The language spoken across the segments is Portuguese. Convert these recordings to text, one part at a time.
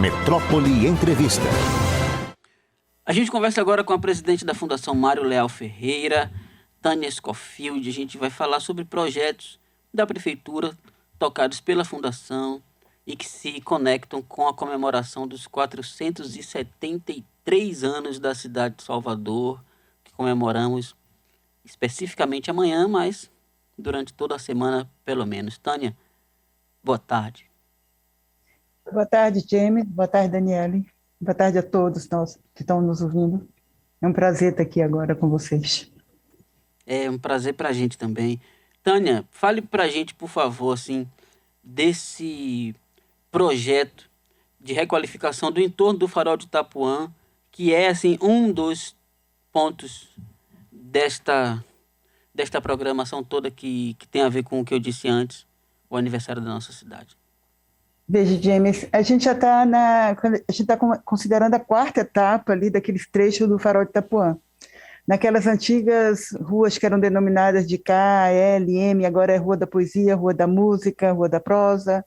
Metrópole Entrevista. A gente conversa agora com a presidente da Fundação Mário Leal Ferreira, Tânia Scofield. A gente vai falar sobre projetos da Prefeitura tocados pela Fundação e que se conectam com a comemoração dos 473 anos da cidade de Salvador, que comemoramos especificamente amanhã, mas durante toda a semana, pelo menos. Tânia, boa tarde. Boa tarde, Jamie. Boa tarde, Daniele. Boa tarde a todos que estão nos ouvindo. É um prazer estar aqui agora com vocês. É um prazer para a gente também. Tânia, fale para a gente, por favor, assim, desse projeto de requalificação do entorno do Farol de Itapuã, que é assim, um dos pontos desta programação toda que tem a ver com o que eu disse antes, o aniversário da nossa cidade. Veja, James, a gente já está considerando a quarta etapa ali daqueles trechos do Farol de Itapuã. Naquelas antigas ruas que eram denominadas de K, L, M, agora é Rua da Poesia, Rua da Música, Rua da Prosa.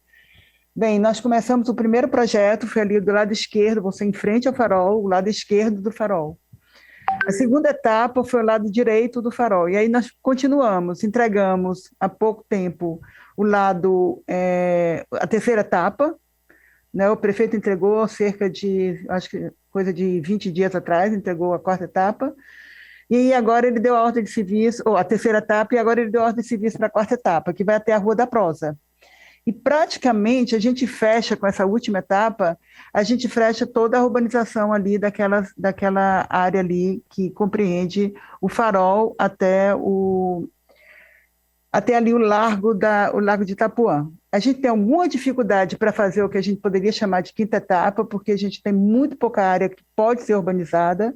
Bem, nós começamos o primeiro projeto, foi ali do lado esquerdo, você em frente ao farol, o lado esquerdo do farol. A segunda etapa foi o lado direito do farol, e aí nós continuamos, entregamos há pouco tempo a terceira etapa, né? O prefeito entregou cerca de, acho que coisa de 20 dias atrás, entregou a quarta etapa, e agora ele deu a ordem de serviço, ou a terceira etapa, e agora ele deu a ordem de serviço para a quarta etapa, que vai até a Rua da Prosa. E praticamente a gente fecha com essa última etapa, a gente fecha toda a urbanização ali daquela área ali que compreende o farol até ali o Largo de Itapuã. A gente tem alguma dificuldade para fazer o que a gente poderia chamar de quinta etapa, porque a gente tem muito pouca área que pode ser urbanizada,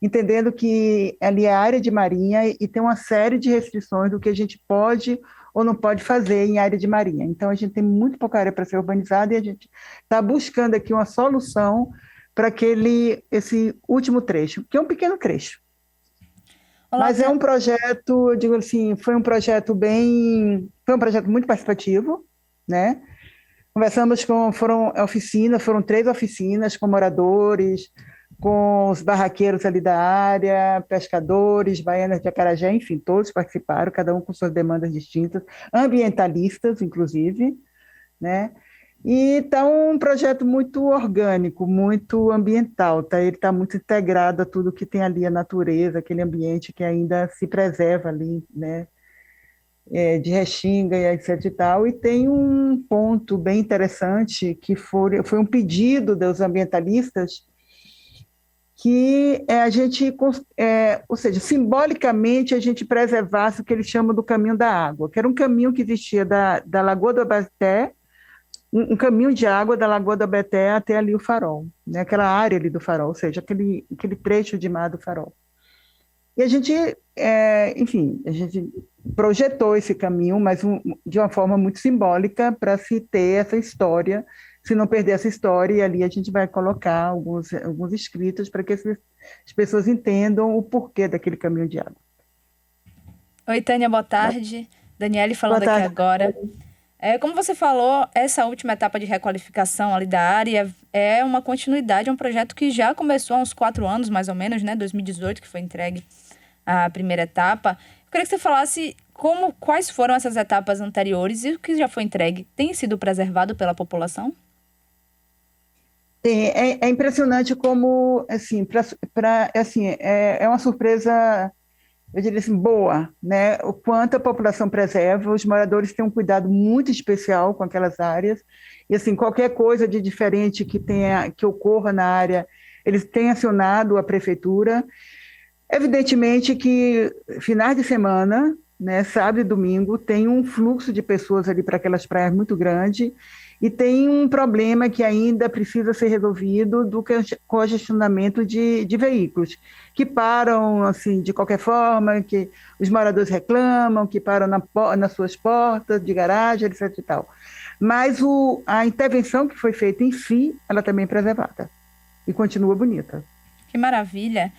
entendendo que ali é área de marinha e tem uma série de restrições do que a gente pode ou não pode fazer em área de marinha. Então, a gente tem muito pouca área para ser urbanizada e a gente está buscando aqui uma solução para esse último trecho, que é um pequeno trecho. Olá, mas é um projeto, eu digo assim, foi um projeto muito participativo, né? Conversamos foram 3 oficinas com moradores, com os barraqueiros ali da área, pescadores, baianas de acarajé, enfim, todos participaram, cada um com suas demandas distintas, ambientalistas, inclusive, né? E está um projeto muito orgânico, muito ambiental, tá? Ele está muito integrado a tudo que tem ali, a natureza, aquele ambiente que ainda se preserva ali, né? De Restinga e etc e tal, e tem um ponto bem interessante que foi um pedido dos ambientalistas que ou seja, simbolicamente a gente preservasse o que eles chamam do caminho da água, que era um caminho que existia da Lagoa do Abaeté, um caminho de água da Lagoa do Abaeté até ali o farol, né? Aquela área ali do farol, ou seja, aquele trecho de mar do farol. E a gente, enfim, a gente projetou esse caminho, mas de uma forma muito simbólica para se ter essa história, se não perder essa história, e ali a gente vai colocar alguns escritos para que as pessoas entendam o porquê daquele caminho de água. Oi, Tânia, boa tarde. Daniele falando aqui agora. Como você falou, essa última etapa de requalificação ali da área é uma continuidade, é um projeto que já começou há uns 4 anos, mais ou menos, né? 2018, que foi entregue a primeira etapa. Eu queria que você falasse quais foram essas etapas anteriores e o que já foi entregue. Tem sido preservado pela população? É impressionante como, assim, é uma surpresa, eu diria assim, boa, né? O quanto a população preserva, os moradores têm um cuidado muito especial com aquelas áreas, e assim, qualquer coisa de diferente que ocorra na área, eles têm acionado a prefeitura. Evidentemente que finais de semana, né, sábado e domingo, tem um fluxo de pessoas ali para aquelas praias muito grande, e tem um problema que ainda precisa ser resolvido do congestionamento de veículos, que param assim, de qualquer forma, que os moradores reclamam, que param nas suas portas de garagem, etc. E tal. Mas a intervenção que foi feita em si, ela também é preservada e continua bonita. Que maravilha!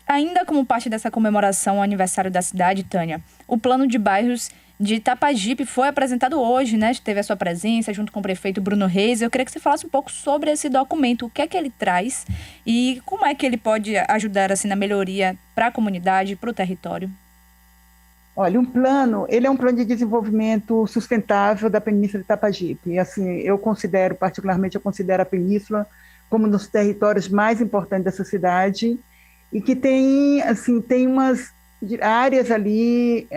Ainda como parte dessa comemoração ao aniversário da cidade, Tânia, o plano de bairros de Itapajipe foi apresentado hoje, né? Teve a sua presença junto com o prefeito Bruno Reis. Eu queria que você falasse um pouco sobre esse documento, o que é que ele traz e como é que ele pode ajudar assim, na melhoria para a comunidade, para o território. Olha, ele é um plano de desenvolvimento sustentável da Península de Itapajipe. E, assim, eu considero a Península como um dos territórios mais importantes dessa cidade e que tem umas áreas ali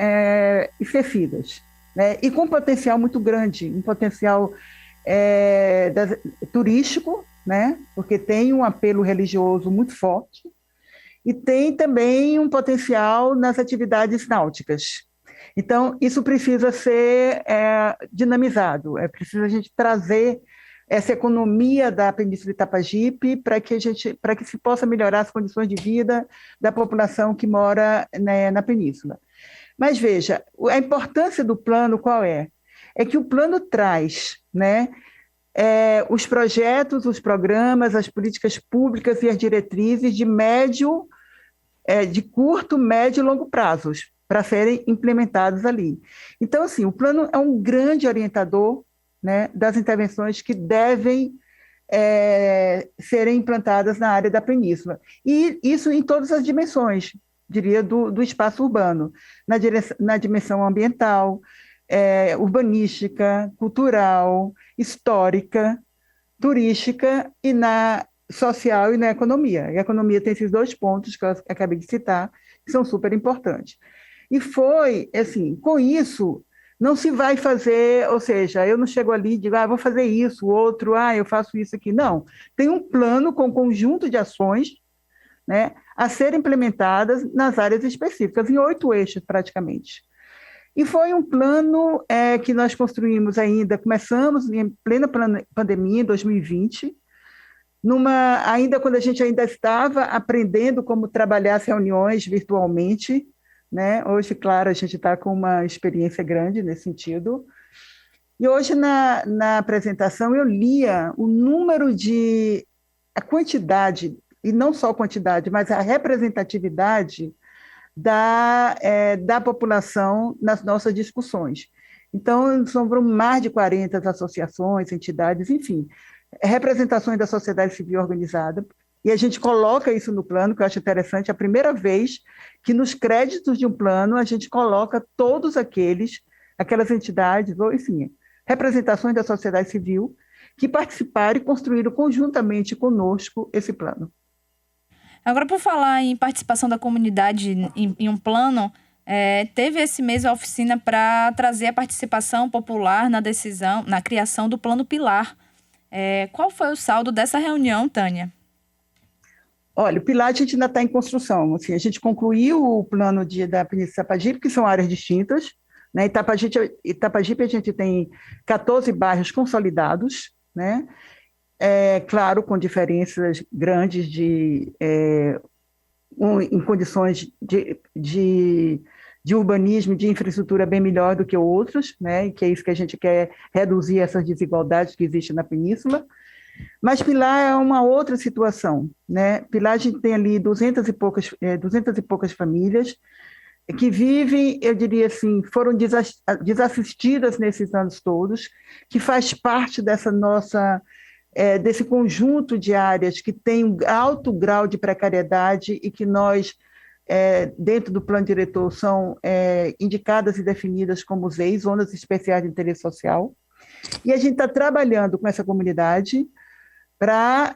esquecidas, né? E com um potencial muito grande, um potencial turístico, né? Porque tem um apelo religioso muito forte, e tem também um potencial nas atividades náuticas. Então, isso precisa ser dinamizado, preciso a gente trazer essa economia da Península de Itapajipe para que se possa melhorar as condições de vida da população que mora, né, na Península. Mas veja, a importância do plano qual é? É que o plano traz, né, os projetos, os programas, as políticas públicas e as diretrizes de curto, médio e longo prazos para serem implementados ali. Então, assim, o plano é um grande orientador, né, das intervenções que devem serem implantadas na área da Península. E isso em todas as dimensões, diria, do espaço urbano, na dimensão ambiental, urbanística, cultural, histórica, turística e na social e na economia. E a economia tem esses dois pontos que eu acabei de citar, que são super importantes. E foi, assim, com isso, não se vai fazer, ou seja, eu não chego ali e digo, vou fazer isso, outro, eu faço isso aqui. Não, tem um plano com um conjunto de ações, né, a serem implementadas nas áreas específicas, em 8 eixos praticamente. E foi um plano que nós construímos começamos em plena pandemia, em 2020, ainda quando a gente ainda estava aprendendo como trabalhar as reuniões virtualmente, né? Hoje, claro, a gente está com uma experiência grande nesse sentido. E hoje, na apresentação, eu lia o número a quantidade, e não só a quantidade, mas a representatividade da população nas nossas discussões. Então, foram mais de 40 associações, entidades, enfim, representações da sociedade civil organizada, e a gente coloca isso no plano, que eu acho interessante, é a primeira vez que nos créditos de um plano a gente coloca todos aquelas entidades, ou enfim, representações da sociedade civil que participaram e construíram conjuntamente conosco esse plano. Agora, por falar em participação da comunidade em um plano, teve esse mês a oficina para trazer a participação popular na criação do Plano Pilar. Qual foi o saldo dessa reunião, Tânia? Olha, o Pilar a gente ainda está em construção. Assim, a gente concluiu o plano da Península de Itapajipe, que são áreas distintas, né? Itapajipe a gente tem 14 bairros consolidados, né? Claro, com diferenças grandes em condições de urbanismo, de infraestrutura bem melhor do que outros, né? E que é isso que a gente quer, reduzir essas desigualdades que existem na Península. Mas Pilar é uma outra situação, né? Pilar a gente tem ali 200 e poucas famílias que vivem, eu diria assim, foram desassistidas nesses anos todos, que faz parte desse conjunto de áreas que tem um alto grau de precariedade e que nós, dentro do plano diretor, são indicadas e definidas como ZEIs, Zonas Especiais de Interesse Social. E a gente está trabalhando com essa comunidade para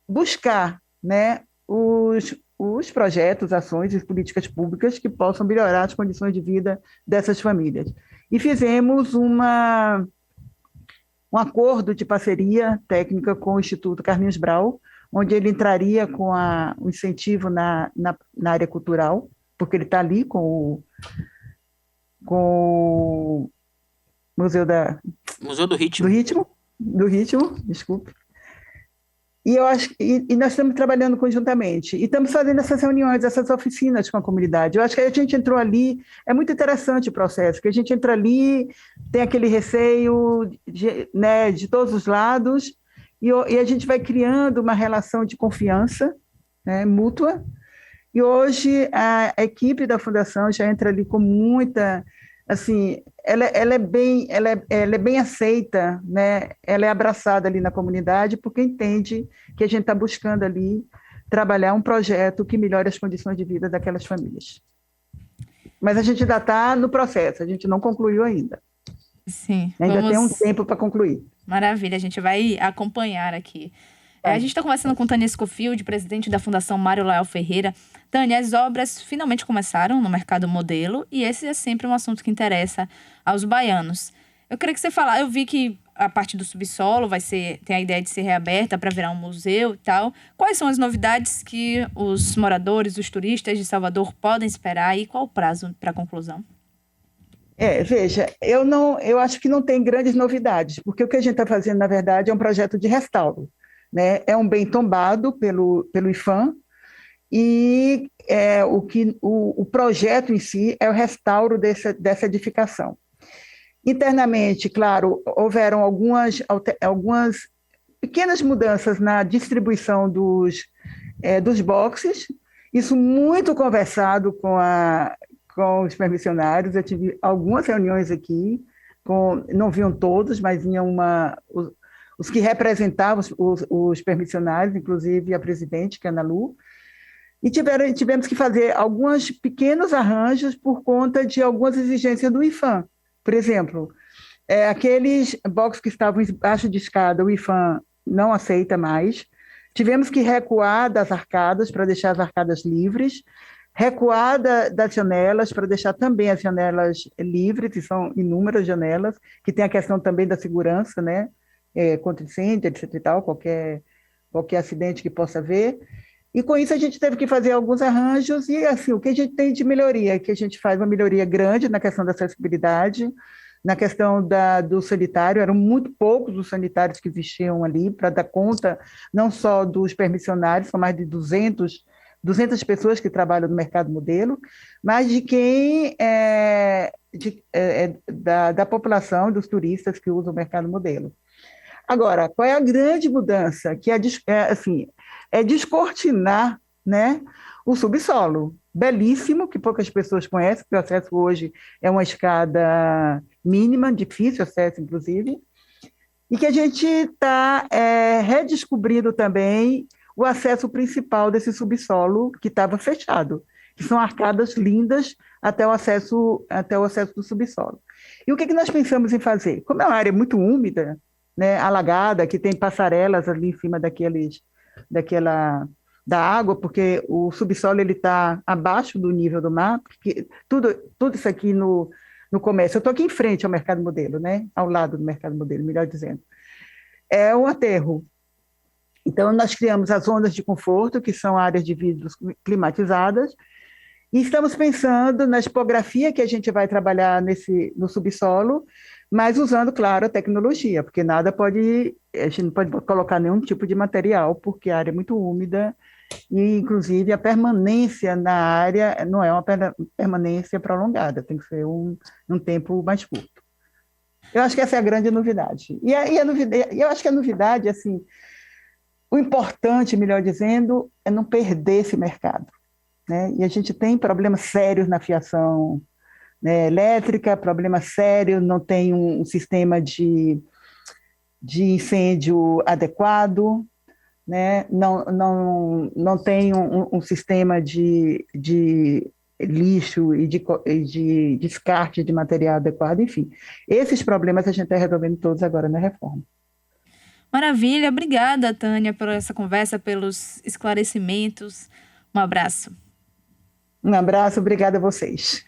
buscar, né, os projetos, ações e políticas públicas que possam melhorar as condições de vida dessas famílias. E fizemos um acordo de parceria técnica com o Instituto Carlinhos Brau, onde ele entraria com o incentivo na área cultural, porque ele está ali com o Museu do Ritmo. Do Ritmo, desculpe. E eu acho e nós estamos trabalhando conjuntamente e estamos fazendo essas reuniões, essas oficinas com a comunidade. Eu acho que a gente entrou ali, é muito interessante o processo, que a gente entra ali, tem aquele receio de todos os lados e a gente vai criando uma relação de confiança, né, mútua, E hoje a equipe da Fundação já entra ali com muita, assim, ela é bem aceita, né? Ela é abraçada ali na comunidade porque entende que a gente está buscando ali trabalhar um projeto que melhore as condições de vida daquelas famílias. Mas a gente ainda está no processo, a gente não concluiu ainda. Sim. Ainda tem um tempo para concluir. Maravilha, a gente vai acompanhar aqui. A gente está conversando com Tânia Scofield, presidente da Fundação Mário Lael Ferreira. Tânia, as obras finalmente começaram no mercado modelo e esse é sempre um assunto que interessa aos baianos. Eu queria que você falasse, eu vi que a parte do subsolo tem a ideia de ser reaberta para virar um museu e tal. Quais são as novidades que os moradores, os turistas de Salvador podem esperar e qual o prazo para a conclusão? Veja, eu acho que não tem grandes novidades, porque o que a gente está fazendo, na verdade, é um projeto de restauro, né? É um bem tombado pelo IPHAN e o projeto em si é o restauro dessa edificação. Internamente, claro, houveram algumas pequenas mudanças na distribuição dos boxes, isso muito conversado com os permissionários. Eu tive algumas reuniões aqui, não vinham todos, mas vinham os que representavam os permissionários, inclusive a presidente, que é a Ana Lu, e tivemos que fazer alguns pequenos arranjos por conta de algumas exigências do IPHAN. Por exemplo, aqueles boxes que estavam embaixo de escada, o IPHAN não aceita mais, tivemos que recuar das arcadas para deixar as arcadas livres, recuar das janelas para deixar também as janelas livres, e são inúmeras janelas, que tem a questão também da segurança, né? Contra incêndio, etc. e tal, qualquer acidente que possa haver. E com isso a gente teve que fazer alguns arranjos e assim, o que a gente tem de melhoria, que a gente faz uma melhoria grande na questão da acessibilidade, na questão do sanitário, eram muito poucos os sanitários que existiam ali para dar conta não só dos permissionários, são mais de 200 pessoas que trabalham no mercado modelo, mas de quem da população, dos turistas que usam o mercado modelo. Agora, qual é a grande mudança? Que é descortinar, né, o subsolo. Belíssimo, que poucas pessoas conhecem, porque o acesso hoje é uma escada mínima, difícil acesso, inclusive, e que a gente está redescobrindo também o acesso principal desse subsolo que estava fechado, que são arcadas lindas até o acesso do subsolo. E o que nós pensamos em fazer? Como é uma área muito úmida, né, alagada, que tem passarelas ali em cima da água, porque o subsolo está abaixo do nível do mar, porque tudo isso aqui no comércio, eu estou aqui em frente ao mercado modelo, né, ao lado do mercado modelo, melhor dizendo, é um aterro. Então, nós criamos as zonas de conforto, que são áreas de vidros climatizadas, e estamos pensando na tipografia que a gente vai trabalhar no subsolo, mas usando, claro, a tecnologia, porque a gente não pode colocar nenhum tipo de material, porque a área é muito úmida, e, inclusive, a permanência na área não é uma permanência prolongada, tem que ser um tempo mais curto. Eu acho que essa é a grande novidade. E eu acho que a novidade, assim, o importante, melhor dizendo, é não perder esse mercado, né? E a gente tem problemas sérios na fiação, né, elétrica, problema sério, não tem um sistema de incêndio adequado, né? Não tem um sistema de lixo e de descarte de material adequado, enfim. Esses problemas a gente está resolvendo todos agora na reforma. Maravilha, obrigada, Tânia, por essa conversa, pelos esclarecimentos. Um abraço. Um abraço, obrigada a vocês.